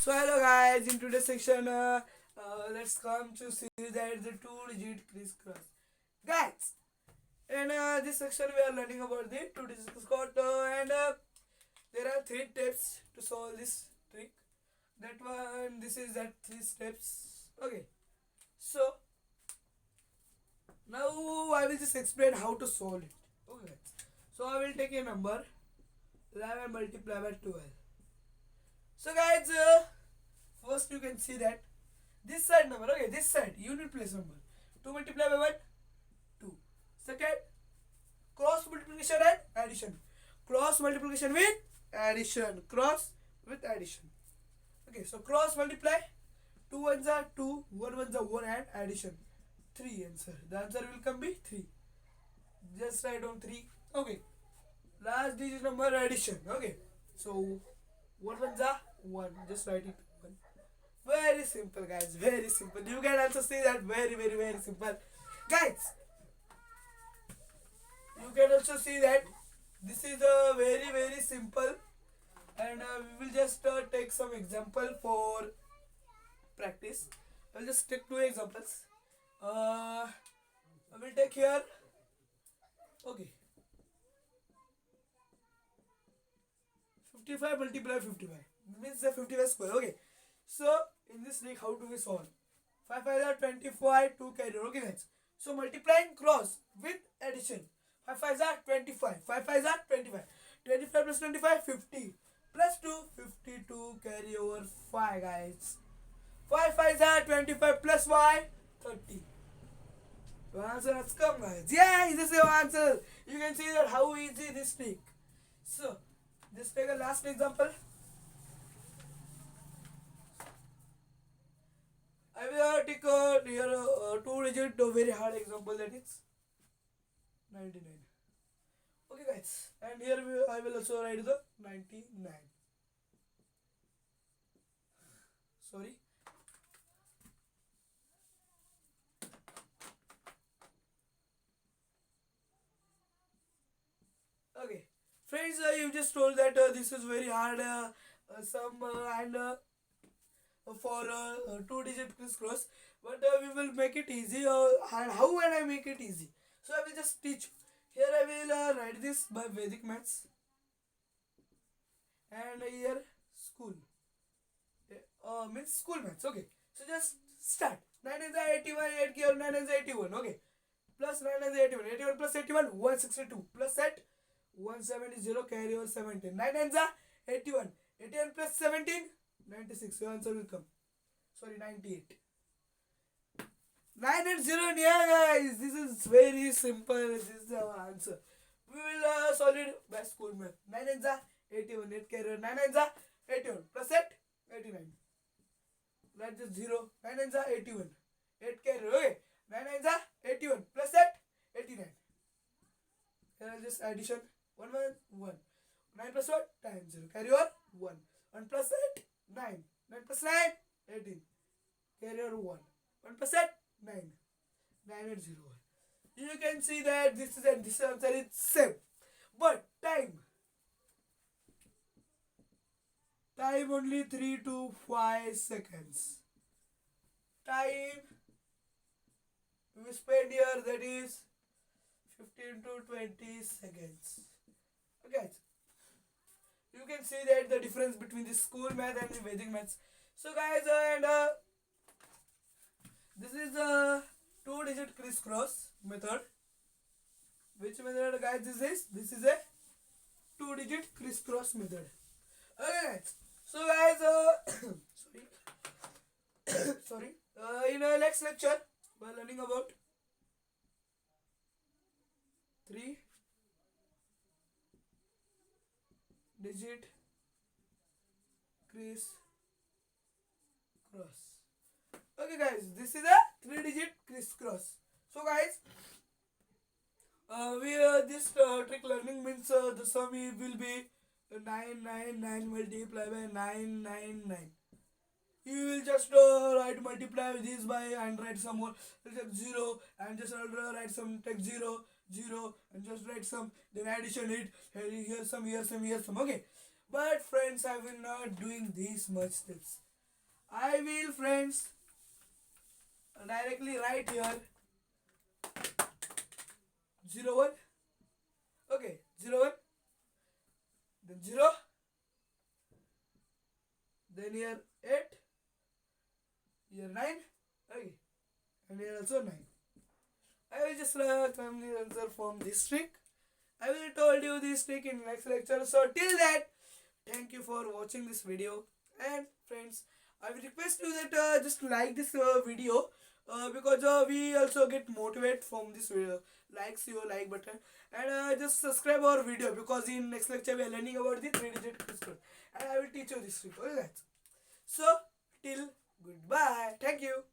So hello guys, in today's section, let's come to see that the two-digit crisscross. Guys, in this section we are learning about the two-digit crisscross and there are three steps to solve this trick. That one, this is that three steps. Okay, so now I will just explain how to solve it. Okay, guys. So I will take a number 11 multiplied by 12. So guys, first you can see that this side number, okay, this side unit place number 2 multiplied by 1, 2. Second, cross multiplication and addition. Cross multiplication with addition. Cross with addition. Okay, so cross multiply 2 ones are 2, 1 ones are 1 and addition 3 answer. The answer will come be 3. Just write down 3. Okay, last digit number addition. Okay, so 1 ones are 1. Just write it 1. Very simple guys, very simple. You can also see that very simple. Guys, you can also see that this is a very simple, and we will just take some example for practice. I will just take 2 examples. I will take here, okay, 55 multiplied 55 means the 55 square. Okay, so in this trick, how do we solve? 5 5 are 25, 2 carry. Okay guys, so multiplying cross with addition. 5 5 are 25, 5 5 are 25, 25 plus 25 50 plus 2 52 carry over 5 guys. 5 5 are 25 plus y 30. Your answer has come guys. Yeah, this is your answer. You can see that how easy this trick. So just take a last example. I will take here 2-digit very hard example, that is 99. Okay guys, and here I will also write the 99. Sorry. Okay, friends, you just told that this is very hard sum and for 2-digit crisscross, but we will make it easy. And how will I make it easy? So I will just teach you. Here I will write this by Vedic maths, and here school means school maths. Okay, so just start. 9 is 81, 8 here 9 is 81. Okay, plus 9 is 81, 81 plus 81 162 plus that 170 carry over 17. 9 is 81, 81 plus 17 96. Your answer will come. Sorry, 98. 9 and 0. Yeah, guys, this is very simple. This is our answer. We will solve it by school math. 9 and 81. 8 carry 9 and 81 plus 8 89. That's just 0. 9 and 81. 8 carry. Okay. 9 and 81 plus 8 89. Here is just addition. 1 1 1. 9 plus 1 times 0. Carry over 1. 1 plus 8 9. 9 plus 9 18. Carry over 1. 1 plus 8 9. 9 and 0. You can see that this answer is same. But time only 3 to 5 seconds. Time we spend here, that is 15 to 20 seconds. Okay, you can see that the difference between the school math and the Vedic maths. So guys, and this is the 2-digit crisscross method. Which method guys is this? This is a 2-digit crisscross method. Okay guys, so guys, sorry, in our next lecture we are learning about 3-digit crisscross. Okay guys, this is a 3-digit crisscross. So guys, we this trick learning means the sum will be 999 multiplied by 999. You will just write multiply this by and write some more. Take 0 and just write some. Take 0 0 and just write some. Then addition it. Here some, here some, here some. Okay. But friends, I will not doing these much steps. I will, friends, directly write here 0 1. Okay, 0 1, then 0, then here 8, here 9, okay, and here also 9. I will just calmly answer from this trick. I will told you this trick in next lecture. So till that, thank you for watching this video. And friends, I will request you that just like this video because we also get motivated from this video. Likes your like button and just subscribe our video because in next lecture we are learning about the 3-digit crystal and I will teach you this trick. Okay, guys. So till goodbye. Thank you.